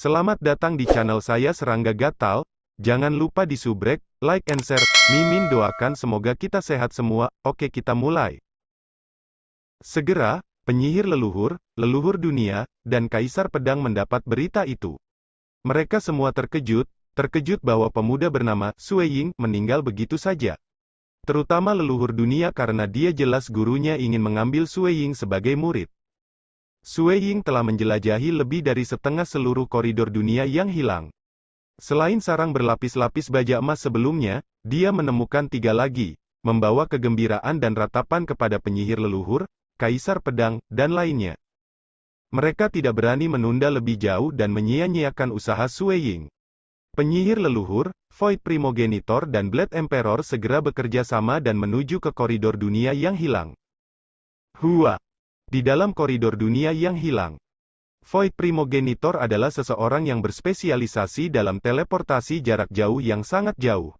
Selamat datang di channel saya Serangga Gatal. Jangan lupa di subrek, like and share. Mimin doakan semoga kita sehat semua. Oke, kita mulai. Segera, penyihir leluhur, leluhur dunia, dan kaisar pedang mendapat berita itu. Mereka semua terkejut bahwa pemuda bernama Sui Ying meninggal begitu saja. Terutama leluhur dunia karena dia jelas gurunya ingin mengambil Sui Ying sebagai murid. Sui Ying telah menjelajahi lebih dari setengah seluruh koridor dunia yang hilang. Selain sarang berlapis-lapis baja emas sebelumnya, dia menemukan 3 lagi, membawa kegembiraan dan ratapan kepada penyihir leluhur, kaisar pedang, dan lainnya. Mereka tidak berani menunda lebih jauh dan menyia-nyiakan usaha Sui Ying. Penyihir leluhur, Void Primogenitor dan Blade Emperor segera bekerja sama dan menuju ke koridor dunia yang hilang. Hua! Di dalam koridor dunia yang hilang, Void Primogenitor adalah seseorang yang berspesialisasi dalam teleportasi jarak jauh yang sangat jauh.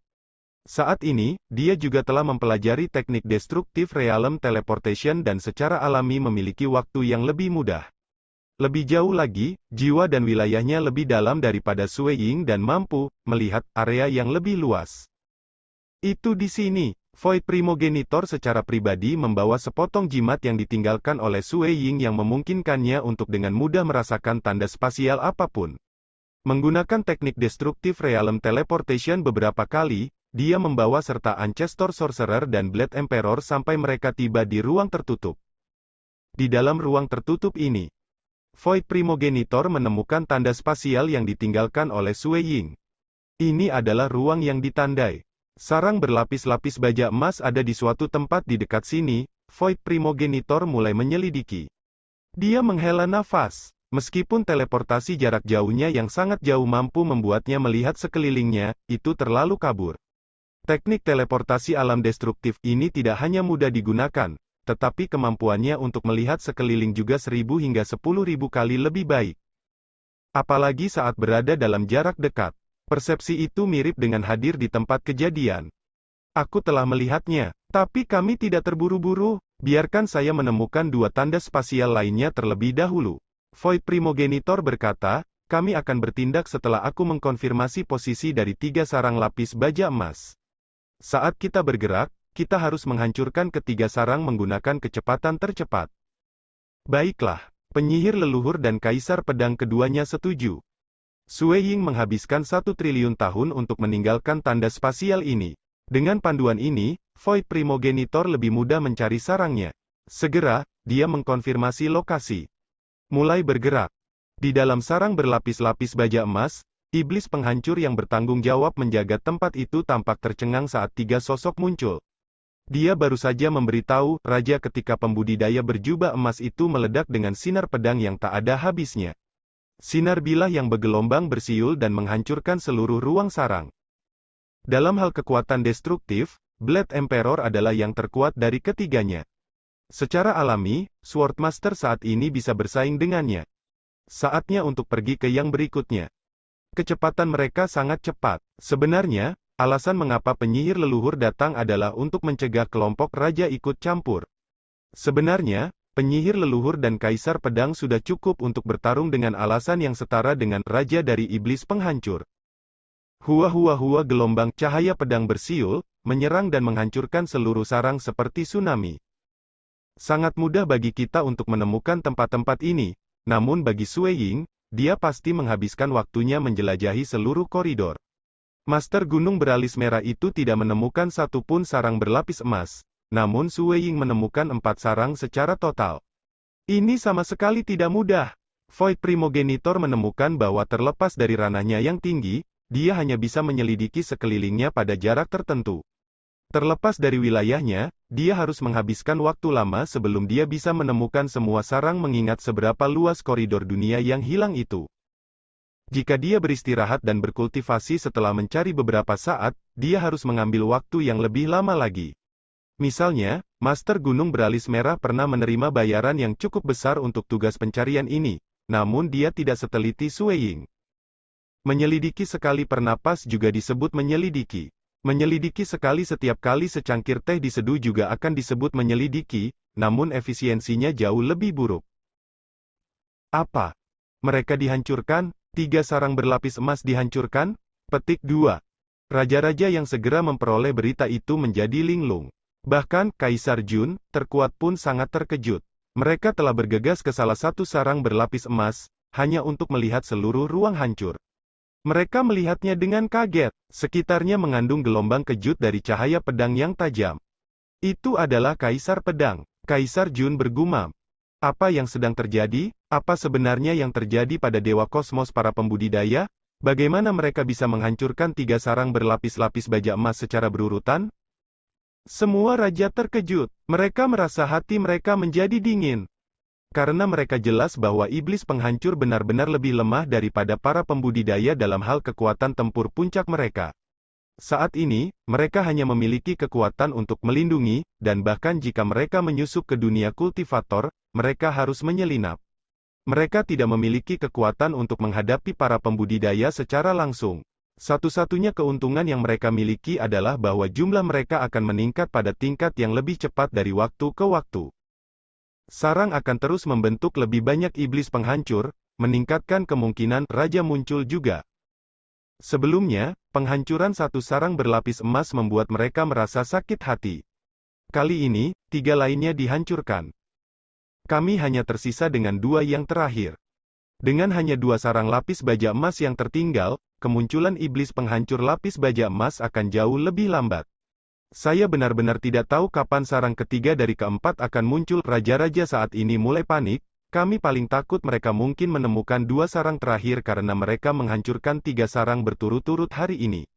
Saat ini, dia juga telah mempelajari teknik Destructive Realm Teleportation dan secara alami memiliki waktu yang lebih mudah. Lebih jauh lagi, jiwa dan wilayahnya lebih dalam daripada Sui Ying dan mampu melihat area yang lebih luas. Itu di sini. Void Primogenitor secara pribadi membawa sepotong jimat yang ditinggalkan oleh Sui Ying yang memungkinkannya untuk dengan mudah merasakan tanda spasial apapun. Menggunakan teknik Destructive Realm Teleportation beberapa kali, dia membawa serta Ancestor Sorcerer dan Blade Emperor sampai mereka tiba di ruang tertutup. Di dalam ruang tertutup ini, Void Primogenitor menemukan tanda spasial yang ditinggalkan oleh Sui Ying. Ini adalah ruang yang ditandai. Sarang berlapis-lapis baja emas ada di suatu tempat di dekat sini. Void Primogenitor mulai menyelidiki. Dia menghela nafas. Meskipun teleportasi jarak jauhnya yang sangat jauh mampu membuatnya melihat sekelilingnya, itu terlalu kabur. Teknik teleportasi alam destruktif ini tidak hanya mudah digunakan, tetapi kemampuannya untuk melihat sekeliling juga 1000 hingga 10.000 kali lebih baik. Apalagi saat berada dalam jarak dekat. Persepsi itu mirip dengan hadir di tempat kejadian. Aku telah melihatnya, tapi kami tidak terburu-buru. Biarkan saya menemukan 2 tanda spasial lainnya terlebih dahulu. Void Primogenitor berkata, kami akan bertindak setelah aku mengkonfirmasi posisi dari 3 sarang lapis baja emas. Saat kita bergerak, kita harus menghancurkan ketiga sarang menggunakan kecepatan tercepat. Baiklah, penyihir leluhur dan kaisar pedang keduanya setuju. Sui Ying menghabiskan 1 triliun tahun untuk meninggalkan tanda spasial ini. Dengan panduan ini, Void Primogenitor lebih mudah mencari sarangnya. Segera, dia mengkonfirmasi lokasi. Mulai bergerak. Di dalam sarang berlapis-lapis baja emas, iblis penghancur yang bertanggung jawab menjaga tempat itu tampak tercengang saat 3 sosok muncul. Dia baru saja memberitahu raja ketika pembudidaya berjubah emas itu meledak dengan sinar pedang yang tak ada habisnya. Sinar bilah yang bergelombang bersiul dan menghancurkan seluruh ruang sarang. Dalam hal kekuatan destruktif, Blade Emperor adalah yang terkuat dari ketiganya. Secara alami, Swordmaster saat ini bisa bersaing dengannya. Saatnya untuk pergi ke yang berikutnya. Kecepatan mereka sangat cepat. Sebenarnya, alasan mengapa penyihir leluhur datang adalah untuk mencegah kelompok raja ikut campur. Sebenarnya, penyihir leluhur dan kaisar pedang sudah cukup untuk bertarung dengan alasan yang setara dengan raja dari iblis penghancur. Hua gelombang cahaya pedang bersiul, menyerang dan menghancurkan seluruh sarang seperti tsunami. Sangat mudah bagi kita untuk menemukan tempat-tempat ini, namun bagi Sui Ying, dia pasti menghabiskan waktunya menjelajahi seluruh koridor. Master Gunung Beralis Merah itu tidak menemukan satupun sarang berlapis emas. Namun Sui Ying menemukan 4 sarang secara total. Ini sama sekali tidak mudah. Void Primogenitor menemukan bahwa terlepas dari ranahnya yang tinggi, dia hanya bisa menyelidiki sekelilingnya pada jarak tertentu. Terlepas dari wilayahnya, dia harus menghabiskan waktu lama sebelum dia bisa menemukan semua sarang mengingat seberapa luas koridor dunia yang hilang itu. Jika dia beristirahat dan berkultivasi setelah mencari beberapa saat, dia harus mengambil waktu yang lebih lama lagi. Misalnya, Master Gunung Beralis Merah pernah menerima bayaran yang cukup besar untuk tugas pencarian ini, namun dia tidak seteliti Sui Ying. Menyelidiki sekali per napas juga disebut menyelidiki. Menyelidiki sekali setiap kali secangkir teh diseduh juga akan disebut menyelidiki, namun efisiensinya jauh lebih buruk. Apa? Mereka dihancurkan? 3 sarang berlapis emas dihancurkan? Petik 2. Raja-raja yang segera memperoleh berita itu menjadi linglung. Bahkan, Kaisar Jun, terkuat pun sangat terkejut. Mereka telah bergegas ke salah satu sarang berlapis emas, hanya untuk melihat seluruh ruang hancur. Mereka melihatnya dengan kaget, sekitarnya mengandung gelombang kejut dari cahaya pedang yang tajam. Itu adalah Kaisar Pedang. Kaisar Jun bergumam. Apa yang sedang terjadi? Apa sebenarnya yang terjadi pada Dewa Kosmos para pembudidaya? Bagaimana mereka bisa menghancurkan 3 sarang berlapis-lapis baja emas secara berurutan? Semua raja terkejut. Mereka merasa hati mereka menjadi dingin. Karena mereka jelas bahwa iblis penghancur benar-benar lebih lemah daripada para pembudidaya dalam hal kekuatan tempur puncak mereka. Saat ini, mereka hanya memiliki kekuatan untuk melindungi, dan bahkan jika mereka menyusup ke dunia kultivator, mereka harus menyelinap. Mereka tidak memiliki kekuatan untuk menghadapi para pembudidaya secara langsung. Satu-satunya keuntungan yang mereka miliki adalah bahwa jumlah mereka akan meningkat pada tingkat yang lebih cepat dari waktu ke waktu. Sarang akan terus membentuk lebih banyak iblis penghancur, meningkatkan kemungkinan raja muncul juga. Sebelumnya, penghancuran satu sarang berlapis emas membuat mereka merasa sakit hati. Kali ini, 3 lainnya dihancurkan. Kami hanya tersisa dengan 2 yang terakhir. Dengan hanya 2 sarang lapis baja emas yang tertinggal, kemunculan iblis penghancur lapis baja emas akan jauh lebih lambat. Saya benar-benar tidak tahu kapan sarang ketiga dari keempat akan muncul. Raja-raja saat ini mulai panik. Kami paling takut mereka mungkin menemukan 2 sarang terakhir karena mereka menghancurkan 3 sarang berturut-turut hari ini.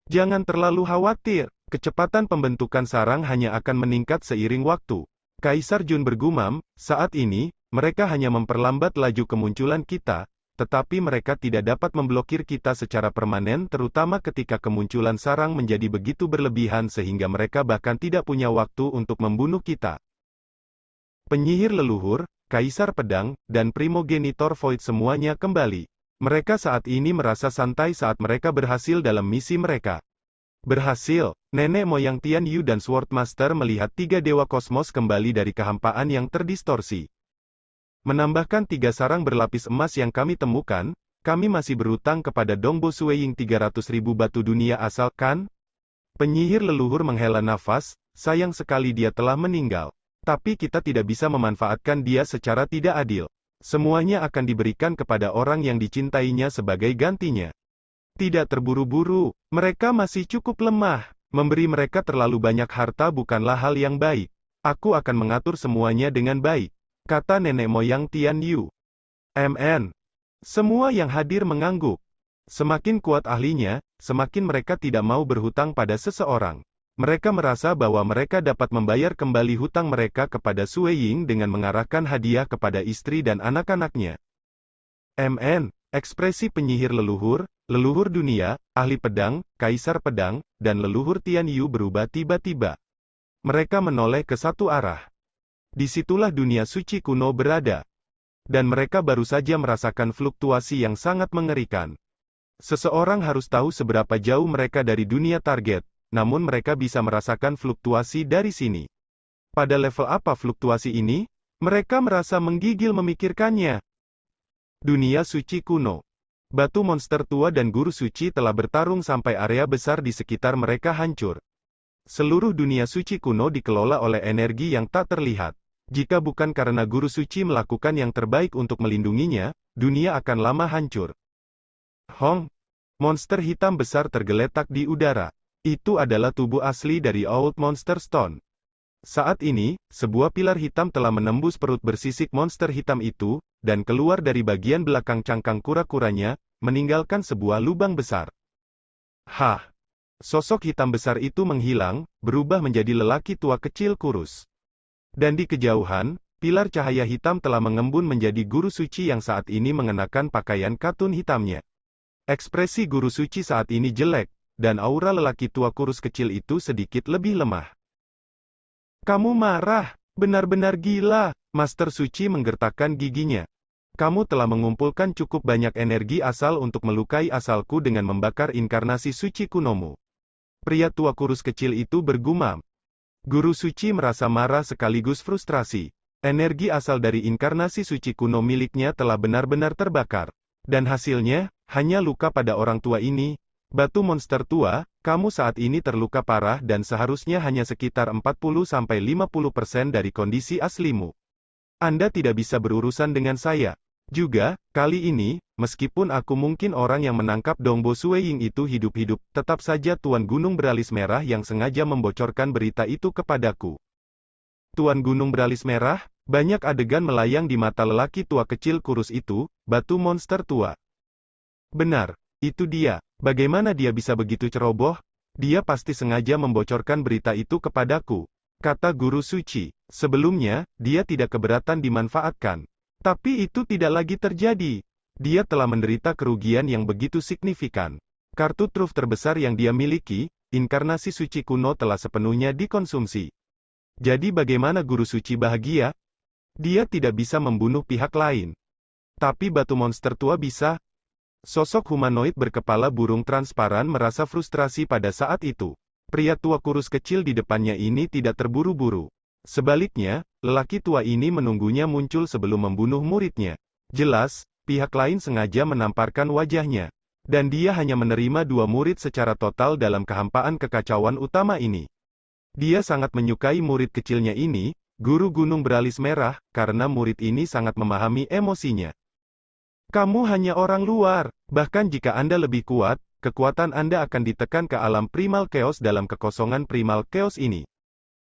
Jangan terlalu khawatir, kecepatan pembentukan sarang hanya akan meningkat seiring waktu. Kaisar Jun bergumam, saat ini, mereka hanya memperlambat laju kemunculan kita, tetapi mereka tidak dapat memblokir kita secara permanen terutama ketika kemunculan sarang menjadi begitu berlebihan sehingga mereka bahkan tidak punya waktu untuk membunuh kita. Penyihir leluhur, Kaisar Pedang, dan Primogenitor Void semuanya kembali. Mereka saat ini merasa santai saat mereka berhasil dalam misi mereka. Berhasil, nenek moyang Tian Yu dan Swordmaster melihat 3 dewa kosmos kembali dari kehampaan yang terdistorsi. Menambahkan 3 sarang berlapis emas yang kami temukan, kami masih berutang kepada Dongbo Sueying 300.000 batu dunia asal, kan? Penyihir leluhur menghela nafas, sayang sekali dia telah meninggal. Tapi kita tidak bisa memanfaatkan dia secara tidak adil. Semuanya akan diberikan kepada orang yang dicintainya sebagai gantinya. Tidak terburu-buru, mereka masih cukup lemah. Memberi mereka terlalu banyak harta bukanlah hal yang baik. Aku akan mengatur semuanya dengan baik, kata nenek moyang Tian Yu. Semua yang hadir mengangguk. Semakin kuat ahlinya, semakin mereka tidak mau berhutang pada seseorang. Mereka merasa bahwa mereka dapat membayar kembali hutang mereka kepada Sueying dengan mengarahkan hadiah kepada istri dan anak-anaknya. Ekspresi penyihir leluhur, leluhur dunia, ahli pedang, kaisar pedang, dan leluhur Tian Yu berubah tiba-tiba. Mereka menoleh ke satu arah. Disitulah dunia suci kuno berada. Dan mereka baru saja merasakan fluktuasi yang sangat mengerikan. Seseorang harus tahu seberapa jauh mereka dari dunia target, namun mereka bisa merasakan fluktuasi dari sini. Pada level apa fluktuasi ini? Mereka merasa menggigil memikirkannya. Dunia suci kuno. Batu monster tua dan guru suci telah bertarung sampai area besar di sekitar mereka hancur. Seluruh dunia suci kuno dikelola oleh energi yang tak terlihat. Jika bukan karena guru suci melakukan yang terbaik untuk melindunginya, dunia akan lama hancur. Monster hitam besar tergeletak di udara. Itu adalah tubuh asli dari Old Monster Stone. Saat ini, sebuah pilar hitam telah menembus perut bersisik monster hitam itu, dan keluar dari bagian belakang cangkang kura-kuranya, meninggalkan sebuah lubang besar. Sosok hitam besar itu menghilang, berubah menjadi lelaki tua kecil kurus. Dan di kejauhan, pilar cahaya hitam telah mengembun menjadi guru suci yang saat ini mengenakan pakaian katun hitamnya. Ekspresi guru suci saat ini jelek, dan aura lelaki tua kurus kecil itu sedikit lebih lemah. Kamu marah, benar-benar gila, Master Suci menggertakkan giginya. Kamu telah mengumpulkan cukup banyak energi asal untuk melukai asalku dengan membakar inkarnasi suci kunomu. Pria tua kurus kecil itu bergumam. Guru suci merasa marah sekaligus frustrasi. Energi asal dari inkarnasi suci kuno miliknya telah benar-benar terbakar. Dan hasilnya, hanya luka pada orang tua ini. Batu monster tua, kamu saat ini terluka parah dan seharusnya hanya sekitar 40-50% dari kondisi aslimu. Anda tidak bisa berurusan dengan saya. Juga, kali ini, meskipun aku mungkin orang yang menangkap Dongbo Sueying itu hidup-hidup, tetap saja Tuan Gunung Beralis Merah yang sengaja membocorkan berita itu kepadaku. Tuan Gunung Beralis Merah, banyak adegan melayang di mata lelaki tua kecil kurus itu, batu monster tua. Benar, itu dia. Bagaimana dia bisa begitu ceroboh? Dia pasti sengaja membocorkan berita itu kepadaku, kata guru suci. Sebelumnya, dia tidak keberatan dimanfaatkan. Tapi itu tidak lagi terjadi. Dia telah menderita kerugian yang begitu signifikan. Kartu truf terbesar yang dia miliki, inkarnasi suci kuno telah sepenuhnya dikonsumsi. Jadi bagaimana guru suci bahagia? Dia tidak bisa membunuh pihak lain. Tapi batu monster tua bisa. Sosok humanoid berkepala burung transparan merasa frustrasi pada saat itu. Pria tua kurus kecil di depannya ini tidak terburu-buru. Sebaliknya, lelaki tua ini menunggunya muncul sebelum membunuh muridnya. Jelas, pihak lain sengaja menamparkan wajahnya. Dan dia hanya menerima 2 murid secara total dalam kehampaan kekacauan utama ini. Dia sangat menyukai murid kecilnya ini, Guru Gunung Beralis Merah, karena murid ini sangat memahami emosinya. Kamu hanya orang luar, bahkan jika Anda lebih kuat, kekuatan Anda akan ditekan ke alam primal chaos dalam kekosongan primal chaos ini.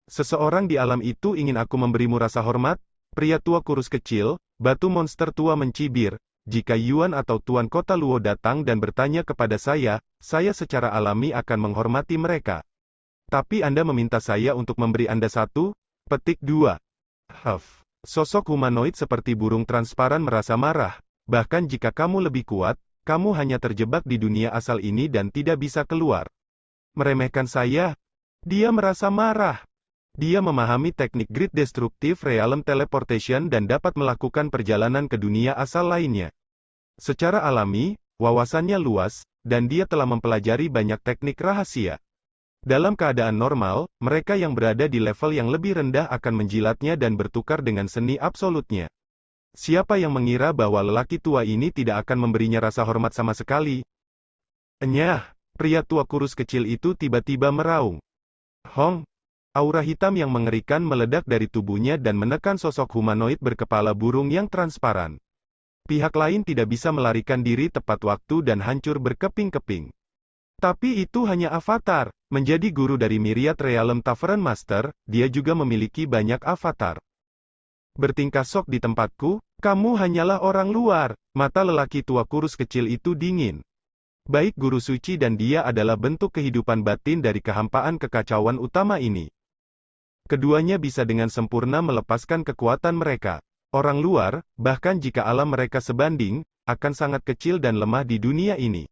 Seseorang di alam itu ingin aku memberimu rasa hormat? Pria tua kurus kecil, batu monster tua mencibir. Jika Yuan atau Tuan Kota Luo datang dan bertanya kepada saya secara alami akan menghormati mereka. Tapi Anda meminta saya untuk memberi Anda satu? Petik 2. Sosok humanoid seperti burung transparan merasa marah. Bahkan jika kamu lebih kuat, kamu hanya terjebak di dunia asal ini dan tidak bisa keluar. Meremehkan saya? Dia merasa marah. Dia memahami teknik Grid Destructive Realm Teleportation dan dapat melakukan perjalanan ke dunia asal lainnya. Secara alami, wawasannya luas, dan dia telah mempelajari banyak teknik rahasia. Dalam keadaan normal, mereka yang berada di level yang lebih rendah akan menjilatnya dan bertukar dengan seni absolutnya. Siapa yang mengira bahwa lelaki tua ini tidak akan memberinya rasa hormat sama sekali? Enyah, pria tua kurus kecil itu tiba-tiba meraung. Hong! Aura hitam yang mengerikan meledak dari tubuhnya dan menekan sosok humanoid berkepala burung yang transparan. Pihak lain tidak bisa melarikan diri tepat waktu dan hancur berkeping-keping. Tapi itu hanya avatar. Menjadi guru dari Myriad Realm Tavern Master, dia juga memiliki banyak avatar. Bertingkah sok di tempatku, kamu hanyalah orang luar. Mata lelaki tua kurus kecil itu dingin. Baik guru suci dan dia adalah bentuk kehidupan batin dari kehampaan kekacauan utama ini. Keduanya bisa dengan sempurna melepaskan kekuatan mereka. Orang luar, bahkan jika alam mereka sebanding, akan sangat kecil dan lemah di dunia ini.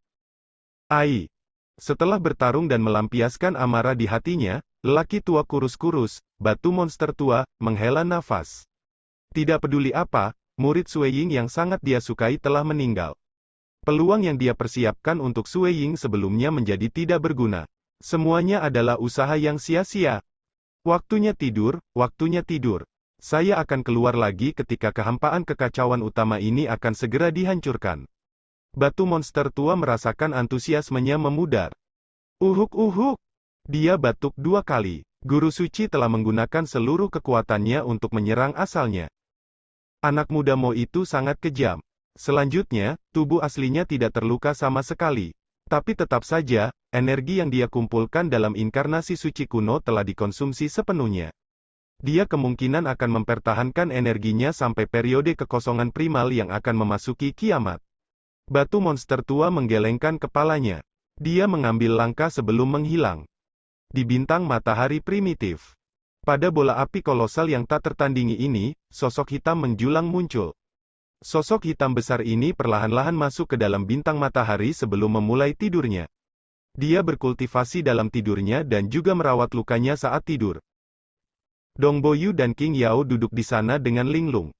Setelah bertarung dan melampiaskan amarah di hatinya, lelaki tua kurus-kurus, batu monster tua, menghela nafas. Tidak peduli apa, murid Sueying yang sangat dia sukai telah meninggal. Peluang yang dia persiapkan untuk Sueying sebelumnya menjadi tidak berguna. Semuanya adalah usaha yang sia-sia. Waktunya tidur, waktunya tidur. Saya akan keluar lagi ketika kehampaan kekacauan utama ini akan segera dihancurkan. Batu monster tua merasakan antusiasmenya memudar. Uhuk. Dia batuk 2 kali. Guru suci telah menggunakan seluruh kekuatannya untuk menyerang asalnya. Anak muda Mo itu sangat kejam. Selanjutnya, tubuh aslinya tidak terluka sama sekali. Tapi tetap saja, energi yang dia kumpulkan dalam inkarnasi suci kuno telah dikonsumsi sepenuhnya. Dia kemungkinan akan mempertahankan energinya sampai periode kekosongan primal yang akan memasuki kiamat. Batu monster tua menggelengkan kepalanya. Dia mengambil langkah sebelum menghilang. Di bintang matahari primitif. Pada bola api kolosal yang tak tertandingi ini, sosok hitam menjulang muncul. Sosok hitam besar ini perlahan-lahan masuk ke dalam bintang matahari sebelum memulai tidurnya. Dia berkultivasi dalam tidurnya dan juga merawat lukanya saat tidur. Dong Boyu dan King Yao duduk di sana dengan linglung.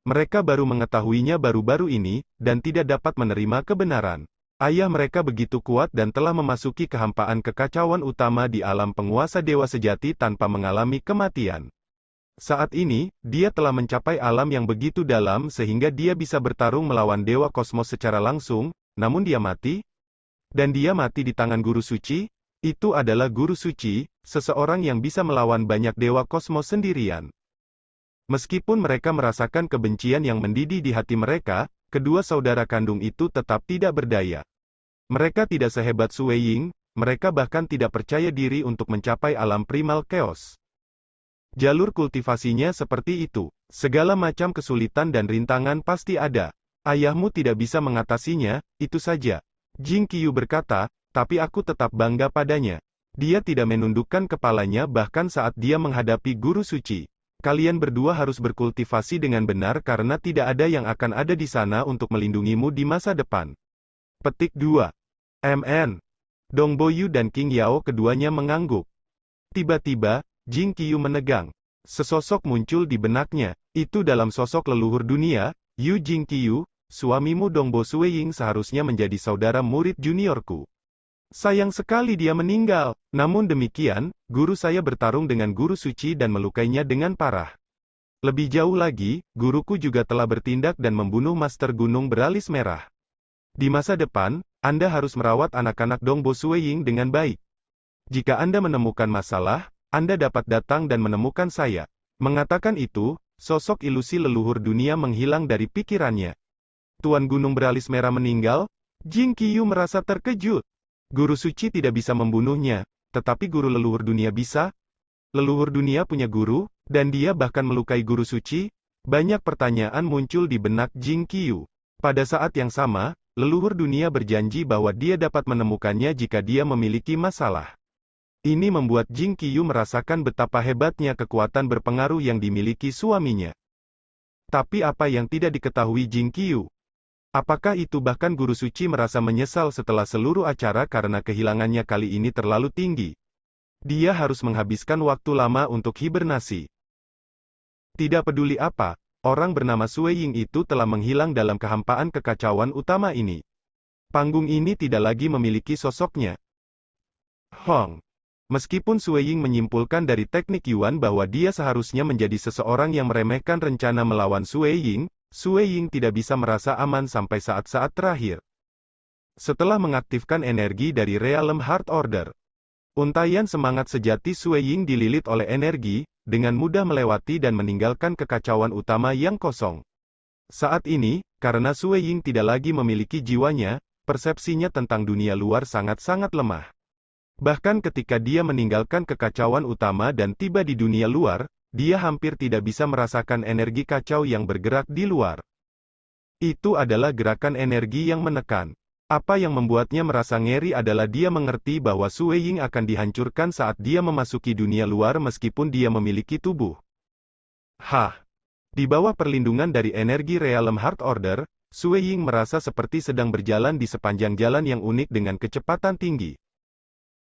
Mereka baru mengetahuinya baru-baru ini, dan tidak dapat menerima kebenaran. Ayah mereka begitu kuat dan telah memasuki kehampaan kekacauan utama di alam penguasa dewa sejati tanpa mengalami kematian. Saat ini, dia telah mencapai alam yang begitu dalam sehingga dia bisa bertarung melawan Dewa Kosmos secara langsung, namun dia mati, dan dia mati di tangan Guru Suci. Itu adalah Guru Suci, seseorang yang bisa melawan banyak Dewa Kosmos sendirian. Meskipun mereka merasakan kebencian yang mendidih di hati mereka, kedua saudara kandung itu tetap tidak berdaya. Mereka tidak sehebat Sue Ying, mereka bahkan tidak percaya diri untuk mencapai alam primal chaos. Jalur kultivasinya seperti itu. Segala macam kesulitan dan rintangan pasti ada. Ayahmu tidak bisa mengatasinya, itu saja. Jing Qiyu berkata, tapi aku tetap bangga padanya. Dia tidak menundukkan kepalanya bahkan saat dia menghadapi Guru Suci. Kalian berdua harus berkultivasi dengan benar karena tidak ada yang akan ada di sana untuk melindungimu di masa depan. Petik 2. MN. Dong Boyu dan King Yao keduanya mengangguk. Tiba-tiba, Jing Qiyu menegang. Sesosok muncul di benaknya. Itu dalam sosok leluhur dunia, Yu Jing Qiyu, suamimu Dongbo Sueying seharusnya menjadi saudara murid juniorku. Sayang sekali dia meninggal. Namun demikian, guru saya bertarung dengan Guru Suci dan melukainya dengan parah. Lebih jauh lagi, guruku juga telah bertindak dan membunuh Master Gunung Beralis Merah. Di masa depan, Anda harus merawat anak-anak Dongbo Sueying dengan baik. Jika Anda menemukan masalah, Anda dapat datang dan menemukan saya. Mengatakan itu, sosok ilusi leluhur dunia menghilang dari pikirannya. Tuan Gunung Beralis Merah meninggal? Jing Qiyu merasa terkejut. Guru Suci tidak bisa membunuhnya, tetapi guru leluhur dunia bisa? Leluhur dunia punya guru, dan dia bahkan melukai Guru Suci? Banyak pertanyaan muncul di benak Jing Qiyu. Pada saat yang sama, leluhur dunia berjanji bahwa dia dapat menemukannya jika dia memiliki masalah. Ini membuat Jing Qiyu merasakan betapa hebatnya kekuatan berpengaruh yang dimiliki suaminya. Tapi apa yang tidak diketahui Jing Qiyu? Apakah itu bahkan Guru Suci merasa menyesal setelah seluruh acara karena kehilangannya kali ini terlalu tinggi? Dia harus menghabiskan waktu lama untuk hibernasi. Tidak peduli apa, orang bernama Sue Ying itu telah menghilang dalam kehampaan kekacauan utama ini. Panggung ini tidak lagi memiliki sosoknya. Hong. Meskipun Sue Ying menyimpulkan dari teknik Yuan bahwa dia seharusnya menjadi seseorang yang meremehkan rencana melawan Sue Ying tidak bisa merasa aman sampai saat-saat terakhir. Setelah mengaktifkan energi dari Realm Heart Order, untaian semangat sejati Sue Ying dililit oleh energi, dengan mudah melewati dan meninggalkan kekacauan utama yang kosong. Saat ini, karena Sue Ying tidak lagi memiliki jiwanya, persepsinya tentang dunia luar sangat-sangat lemah. Bahkan ketika dia meninggalkan kekacauan utama dan tiba di dunia luar, dia hampir tidak bisa merasakan energi kacau yang bergerak di luar. Itu adalah gerakan energi yang menekan. Apa yang membuatnya merasa ngeri adalah dia mengerti bahwa Sue Ying akan dihancurkan saat dia memasuki dunia luar meskipun dia memiliki tubuh. Di bawah perlindungan dari energi Realm Heart Order, Sue Ying merasa seperti sedang berjalan di sepanjang jalan yang unik dengan kecepatan tinggi.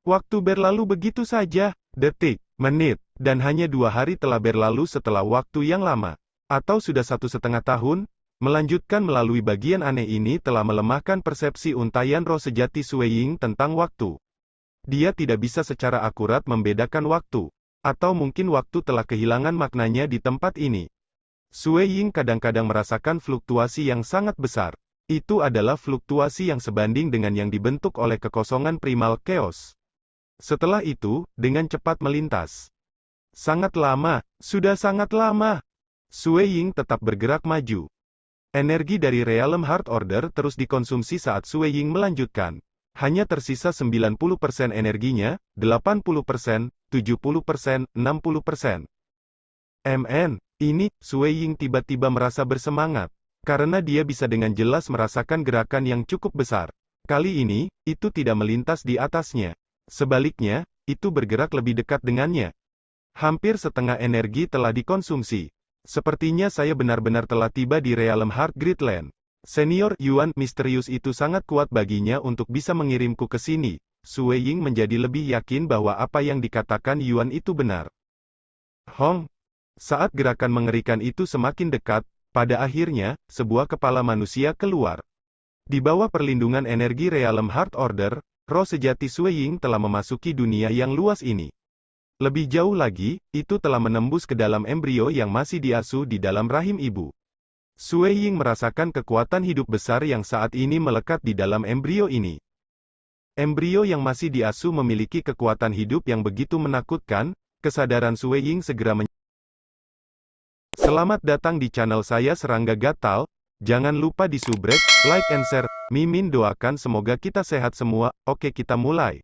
Waktu berlalu begitu saja, detik, menit, dan hanya 2 hari telah berlalu setelah waktu yang lama. Atau sudah 1,5 tahun, melanjutkan melalui bagian aneh ini telah melemahkan persepsi untaian roh sejati Sue Ying tentang waktu. Dia tidak bisa secara akurat membedakan waktu. Atau mungkin waktu telah kehilangan maknanya di tempat ini. Sue Ying kadang-kadang merasakan fluktuasi yang sangat besar. Itu adalah fluktuasi yang sebanding dengan yang dibentuk oleh kekosongan primal chaos. Setelah itu, dengan cepat melintas. Sangat lama, sudah sangat lama. Sue Ying tetap bergerak maju. Energi dari Realm Heart Order terus dikonsumsi saat Sue Ying melanjutkan. Hanya tersisa 90% energinya, 80%, 70%, 60%. Ini, Sue Ying tiba-tiba merasa bersemangat. Karena dia bisa dengan jelas merasakan gerakan yang cukup besar. Kali ini, itu tidak melintas di atasnya. Sebaliknya, itu bergerak lebih dekat dengannya. Hampir setengah energi telah dikonsumsi. Sepertinya saya benar-benar telah tiba di Realm Heart Gridland. Senior Yuan misterius itu sangat kuat baginya untuk bisa mengirimku ke sini. Sue Ying menjadi lebih yakin bahwa apa yang dikatakan Yuan itu benar. Hong. Saat gerakan mengerikan itu semakin dekat, pada akhirnya, sebuah kepala manusia keluar. Di bawah perlindungan energi Realm Heart Order, roh sejati Sue Ying telah memasuki dunia yang luas ini. Lebih jauh lagi, itu telah menembus ke dalam embrio yang masih diasuh di dalam rahim ibu. Sui Ying merasakan kekuatan hidup besar yang saat ini melekat di dalam embrio ini. Embrio yang masih diasuh memiliki kekuatan hidup yang begitu menakutkan. Kesadaran Sui Ying segera Selamat datang di channel saya Serangga Gatal. Jangan lupa di subrek, like and share. Mimin doakan semoga kita sehat semua. Oke, kita mulai.